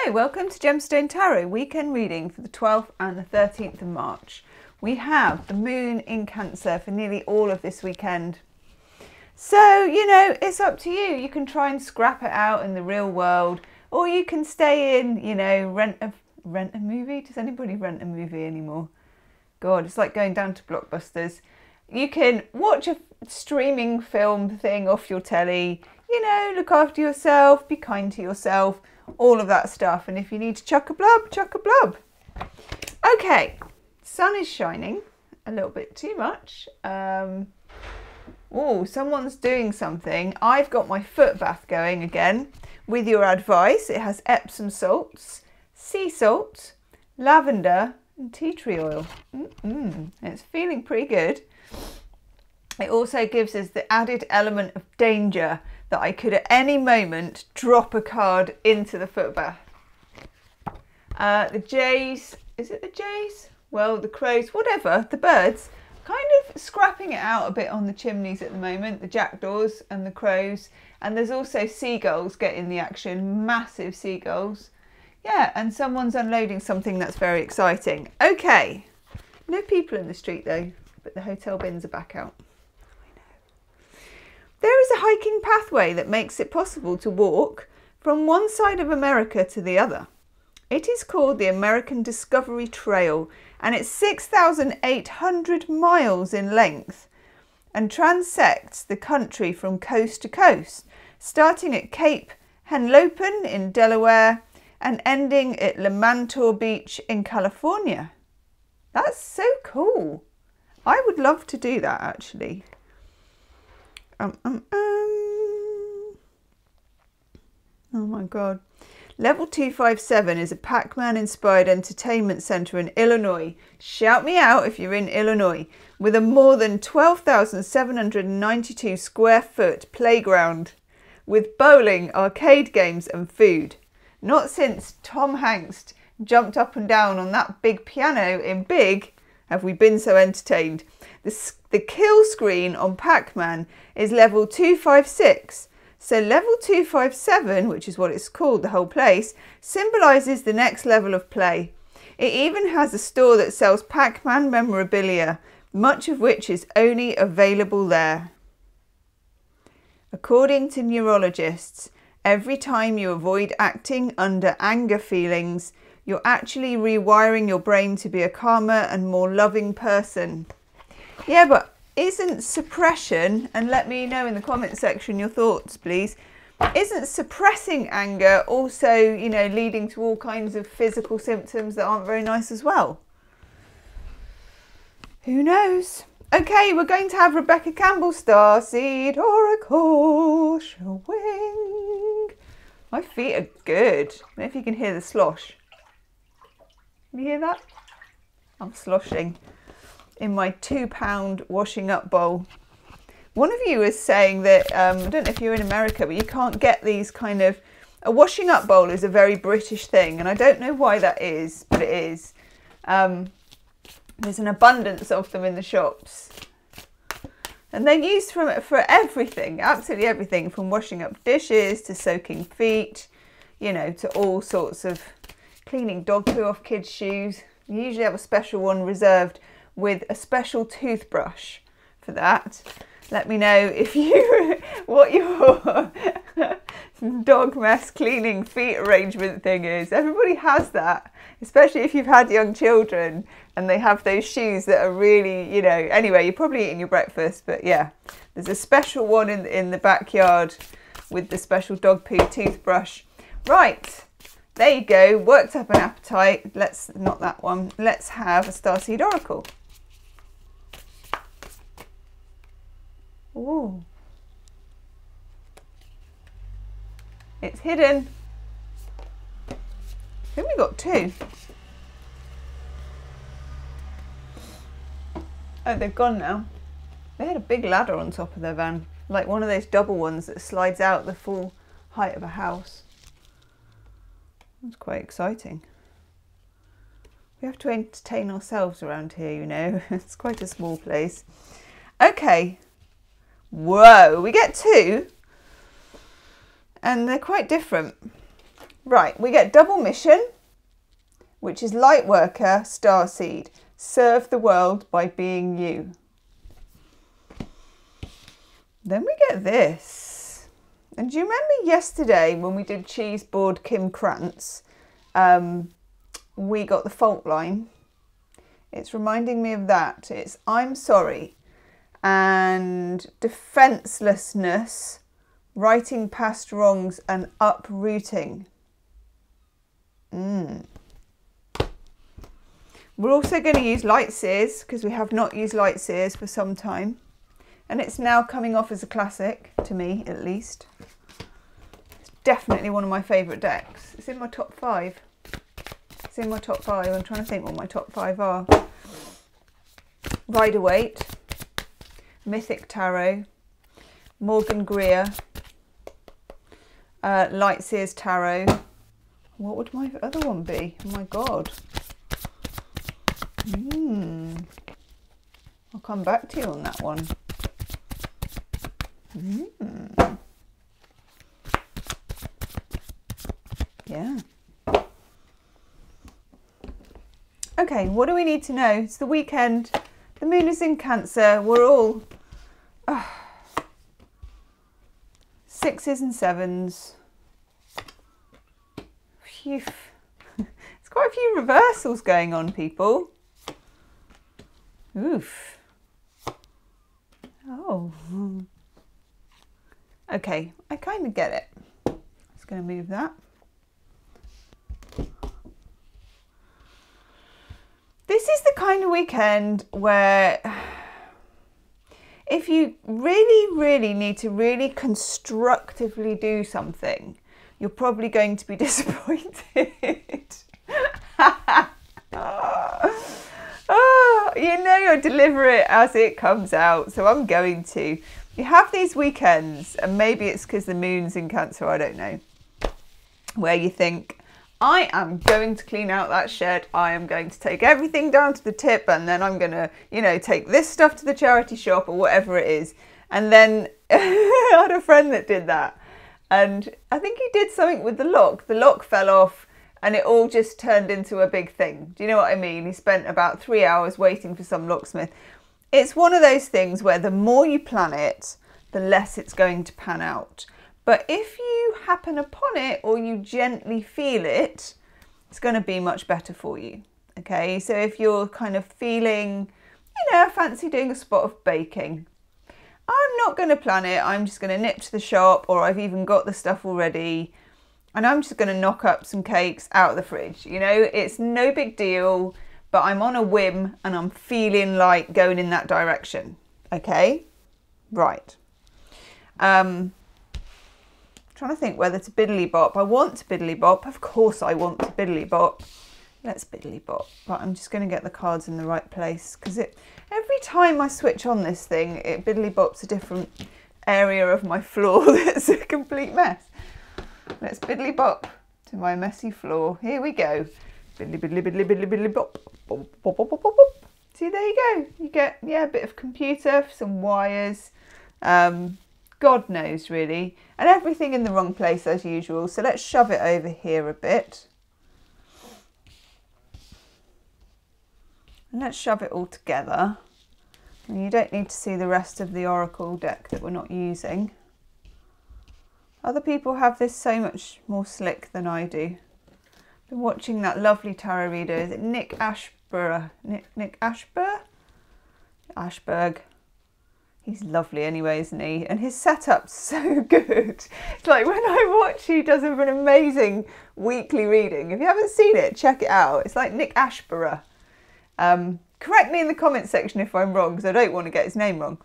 Hello, welcome to Gemstone Tarot weekend reading for the 12th and the 13th of March. We have the moon in Cancer for nearly all of this weekend. So, you know, it's up to you. You can try and scrap it out in the real world, or you can stay in, you know, rent a movie. Does anybody rent a movie anymore? God, it's like going down to Blockbusters. You can watch a streaming film thing off your telly, you know, look after yourself, be kind to yourself, all of that stuff. And if you need to chuck a blub, chuck a blub. Okay, sun is shining a little bit too much. Oh, someone's doing something. I've got my foot bath going again with your advice. It has Epsom salts, sea salt, lavender and tea tree oil. It's feeling pretty good. It also gives us the added element of danger that I could at any moment drop a card into the foot bath. The jays, is it the jays? Well, the crows, whatever, the birds, kind of scrapping it out a bit on the chimneys at the moment, the jackdaws and the crows. And there's also seagulls getting the action, massive seagulls. Yeah, and someone's unloading something that's very exciting. Okay, no people in the street though, but the hotel bins are back out. There is a hiking pathway that makes it possible to walk from one side of America to the other. It is called the American Discovery Trail, and it's 6,800 miles in length and transects the country from coast to coast, starting at Cape Henlopen in Delaware and ending at Limantour Beach in California. That's so cool. I would love to do that actually. Oh my God. Level 257 is a Pac-Man inspired entertainment centre in Illinois. Shout me out if you're in Illinois. With a more than 12,792 square foot playground with bowling, arcade games and food. Not since Tom Hanks jumped up and down on that big piano in Big have we been so entertained. The kill screen on Pac-Man is level 256. So level 257, which is what it's called, the whole place, symbolises the next level of play. It even has a store that sells Pac-Man memorabilia, much of which is only available there. According to neurologists, every time you avoid acting under anger feelings, you're actually rewiring your brain to be a calmer and more loving person. Yeah, but isn't suppression, and let me know in the comment section your thoughts please, isn't suppressing anger also, you know, leading to all kinds of physical symptoms that aren't very nice as well? Who knows? Okay, we're going to have Rebecca Campbell Starseed Oracle showing. My feet are good. I don't know if you can hear the slosh. Can you hear that? I'm sloshing in my £2 washing up bowl. One of you was saying that, I don't know if you're in America, but you can't get these kind of, a washing up bowl is a very British thing, and I don't know why that is, but it is. There's an abundance of them in the shops. And they're used for everything, absolutely everything, from washing up dishes to soaking feet, you know, to all sorts of cleaning dog poo off kids' shoes. You usually have a special one reserved with a special toothbrush for that. Let me know if you what your dog mess cleaning feet arrangement thing is. Everybody has that, especially if you've had young children and they have those shoes that are really, you know, anyway, you're probably eating your breakfast, but yeah, there's a special one in the backyard with the special dog poo toothbrush. Right, there you go, worked up an appetite. Let's, not that one, let's have a Starseed Oracle. Ooh. It's hidden. I think we got two. Oh, they've gone now. They had a big ladder on top of their van, like one of those double ones that slides out the full height of a house. That's quite exciting. We have to entertain ourselves around here, you know. It's quite a small place. Okay. Whoa, we get two. And they're quite different. Right, we get double mission, which is light worker, starseed. Serve the world by being you. Then we get this. And do you remember yesterday when we did cheese board Kim Krantz? We got the fault line. It's reminding me of that. It's I'm sorry and defenselessness, writing past wrongs and uprooting. We're also going to use light seers because we have not used light seers for some time. And it's now coming off as a classic, to me at least. It's definitely one of my favourite decks. It's in my top 5. It's in my top 5. I'm trying to think what my top 5 are. Rider-Waite, Mythic Tarot, Morgan Greer, Light Seers Tarot. What would my other one be? Oh my god. I'll come back to you on that one. Yeah. Okay, what do we need to know? It's the weekend. The moon is in Cancer. We're all 6s and 7s. Phew. There's quite a few reversals going on, people. Oof. Oh. Okay, I kind of get it. Just going to move that. This is the kind of weekend where if you really need to really constructively do something, you're probably going to be disappointed. You know you'll deliver it as it comes out, so I'm going to. You have these weekends, and maybe it's because the moon's in Cancer, I don't know, where you think, I am going to clean out that shed. I am going to take everything down to the tip, and then I'm going to, you know, take this stuff to the charity shop or whatever it is. And then I had a friend that did that. And I think he did something with the lock. The lock fell off and it all just turned into a big thing. Do you know what I mean? He spent about 3 hours waiting for some locksmith. It's one of those things where the more you plan it, the less it's going to pan out. But if you happen upon it or you gently feel it, it's going to be much better for you. Okay, so if you're kind of feeling, you know, I fancy doing a spot of baking, I'm not going to plan it. I'm just going to nip to the shop, or I've even got the stuff already, and I'm just going to knock up some cakes out of the fridge. You know, it's no big deal, but I'm on a whim and I'm feeling like going in that direction. Okay, right. Trying to think whether to biddly bop. I want to biddly bop. Of course I want to biddly bop. Let's biddly bop. But I'm just going to get the cards in the right place, because every time I switch on this thing, it biddly bops a different area of my floor that's a complete mess. Let's biddly bop to my messy floor. Here we go. Biddly biddly biddly biddly biddly bop. Bop, bop, bop, bop, bop, bop. See, there you go. You get, yeah, a bit of computer, some wires. God knows, really. And everything in the wrong place as usual. So let's shove it over here a bit. And let's shove it all together. And you don't need to see the rest of the Oracle deck that we're not using. Other people have this so much more slick than I do. Been watching that lovely tarot reader. Is it Nick Ashburgh? Nick Ashburgh? Ashburgh. He's lovely anyway, isn't he? And his setup's so good. It's like when I watch, he does an amazing weekly reading. If you haven't seen it, check it out. It's like Nick Ashburgh. Correct me in the comments section if I'm wrong, because I don't want to get his name wrong.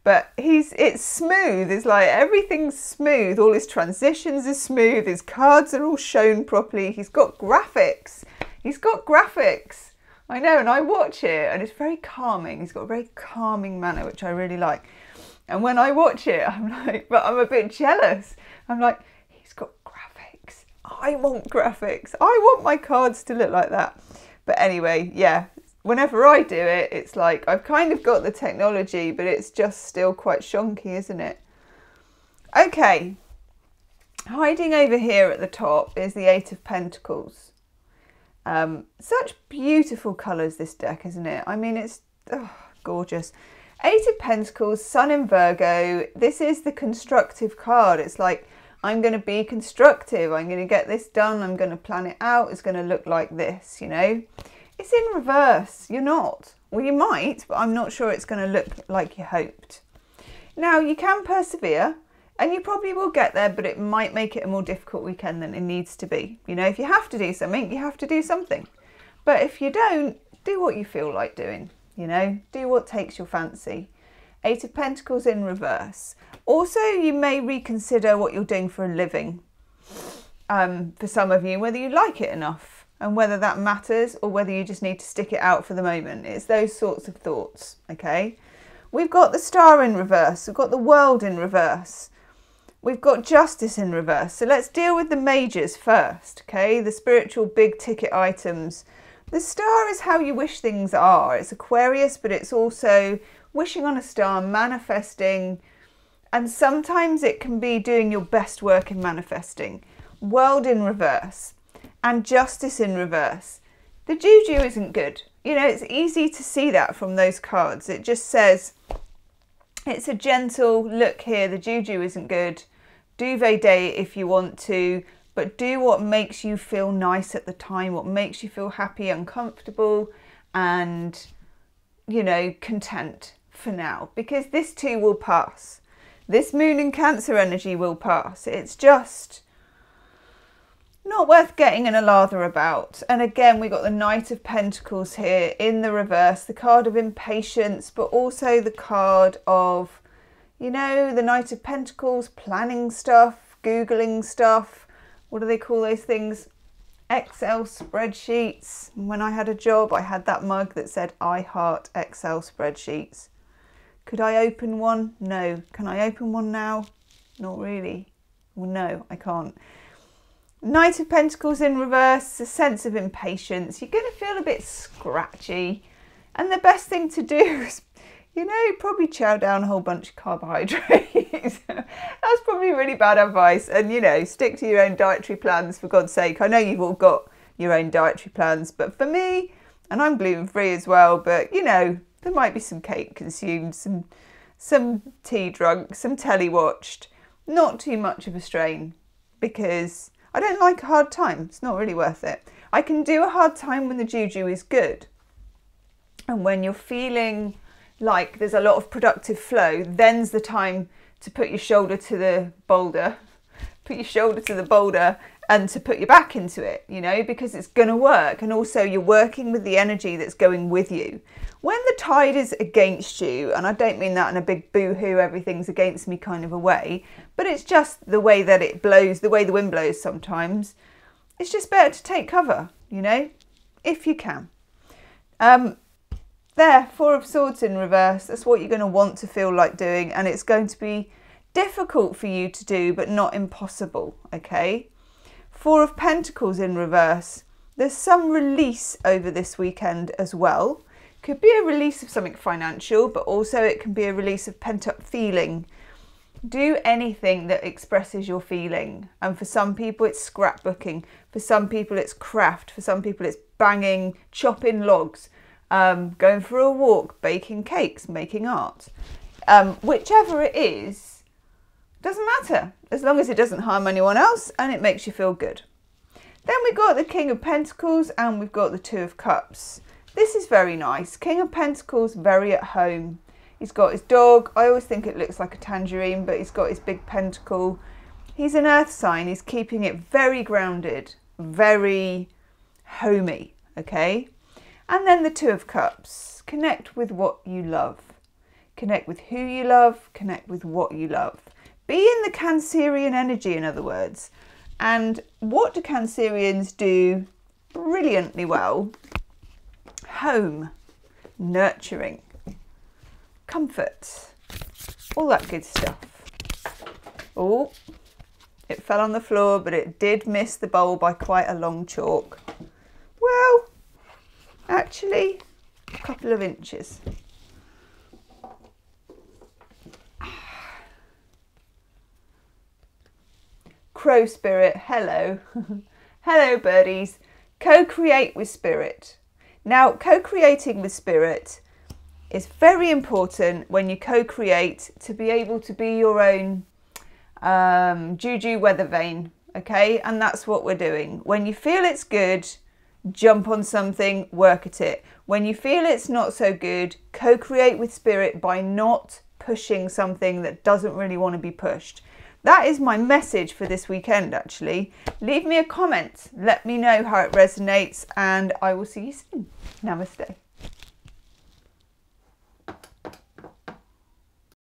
But it's smooth. It's like everything's smooth. All his transitions are smooth. His cards are all shown properly. He's got graphics. He's got graphics. I know, and I watch it, and it's very calming. He's got a very calming manner, which I really like. And when I watch it, I'm like, but I'm a bit jealous. I'm like, he's got graphics. I want graphics. I want my cards to look like that. But anyway, yeah, whenever I do it, it's like I've kind of got the technology, but it's just still quite shonky, isn't it? Okay, Hiding over here at the top is the Eight of Pentacles. Such beautiful colours, this deck, isn't it? I mean, it's gorgeous. Eight of Pentacles, Sun in Virgo. This is the constructive card. It's like, I'm going to be constructive. I'm going to get this done. I'm going to plan it out. It's going to look like this, you know. It's in reverse. You're not. Well, you might, but I'm not sure it's going to look like you hoped. Now, you can persevere. And you probably will get there, but it might make it a more difficult weekend than it needs to be. You know, if you have to do something, you have to do something. But if you don't, do what you feel like doing. You know, do what takes your fancy. Eight of Pentacles in reverse. Also, you may reconsider what you're doing for a living. For some of you, whether you like it enough and whether that matters or whether you just need to stick it out for the moment. It's those sorts of thoughts, okay? We've got the Star in reverse. We've got the World in reverse. We've got Justice in reverse. So let's deal with the majors first, okay? The spiritual big ticket items. The Star is how you wish things are. It's Aquarius, but it's also wishing on a star, manifesting. And sometimes it can be doing your best work in manifesting. World in reverse and Justice in reverse. The Juju isn't good. You know, it's easy to see that from those cards. It just says, it's a gentle look here. The Juju isn't good. Duvet day if you want to, but do what makes you feel nice at the time, what makes you feel happy and comfortable and, you know, content for now, because this too will pass. This Moon in Cancer energy will pass. It's just not worth getting in a lather about. And again, we got the Knight of Pentacles here in the reverse, the card of impatience, but also the card of, you know, the Knight of Pentacles, planning stuff, Googling stuff. What do they call those things? Excel spreadsheets. When I had a job, I had that mug that said, I heart Excel spreadsheets. Could I open one? No. Can I open one now? Not really. Well, no, I can't. Knight of Pentacles in reverse, a sense of impatience. You're going to feel a bit scratchy. And the best thing to do is, you know, probably chow down a whole bunch of carbohydrates. That's probably really bad advice. And, you know, stick to your own dietary plans, for God's sake. I know you've all got your own dietary plans, but for me, and I'm gluten-free as well, but, you know, there might be some cake consumed, some tea drunk, some telly watched. Not too much of a strain, because I don't like a hard time. It's not really worth it. I can do a hard time when the Juju is good. And when you're feeling like there's a lot of productive flow, then's the time to put your shoulder to the boulder, and to put your back into it, you know, because it's going to work. And also you're working with the energy that's going with you. When the tide is against you, and I don't mean that in a big boo-hoo, everything's against me kind of a way, but it's just the way that it blows, the way the wind blows sometimes. It's just better to take cover, you know, if you can. There, Four of Swords in reverse. That's what you're going to want to feel like doing, and it's going to be difficult for you to do, but not impossible, okay? Four of Pentacles in reverse. There's some release over this weekend as well. Could be a release of something financial, but also it can be a release of pent-up feeling. Do anything that expresses your feeling. And for some people, it's scrapbooking. For some people, it's craft. For some people, it's banging, chopping logs. Going for a walk, baking cakes, making art. Whichever it is, doesn't matter, as long as it doesn't harm anyone else and it makes you feel good. Then we've got the King of Pentacles and we've got the Two of Cups. This is very nice. King of Pentacles, very at home. He's got his dog. I always think it looks like a tangerine, but he's got his big pentacle. He's an earth sign. He's keeping it very grounded, very homey, okay? And then the Two of Cups. Connect with what you love. Connect with who you love. Connect with what you love. Be in the Cancerian energy, in other words. And what do Cancerians do brilliantly well? Home, nurturing, comfort, all that good stuff. Oh, it fell on the floor, but it did miss the bowl by quite a long chalk. Well, actually, a couple of inches. crow spirit, hello. Hello birdies. Co-create with spirit. Now, co-creating with spirit is very important when you co-create to be able to be your own juju weather vane, okay? And that's what we're doing. When you feel it's good, jump on something, work at it. When you feel it's not so good, co-create with spirit by not pushing something that doesn't really want to be pushed. That is my message for this weekend, actually. Leave me a comment. Let me know how it resonates, and I will see you soon. Namaste.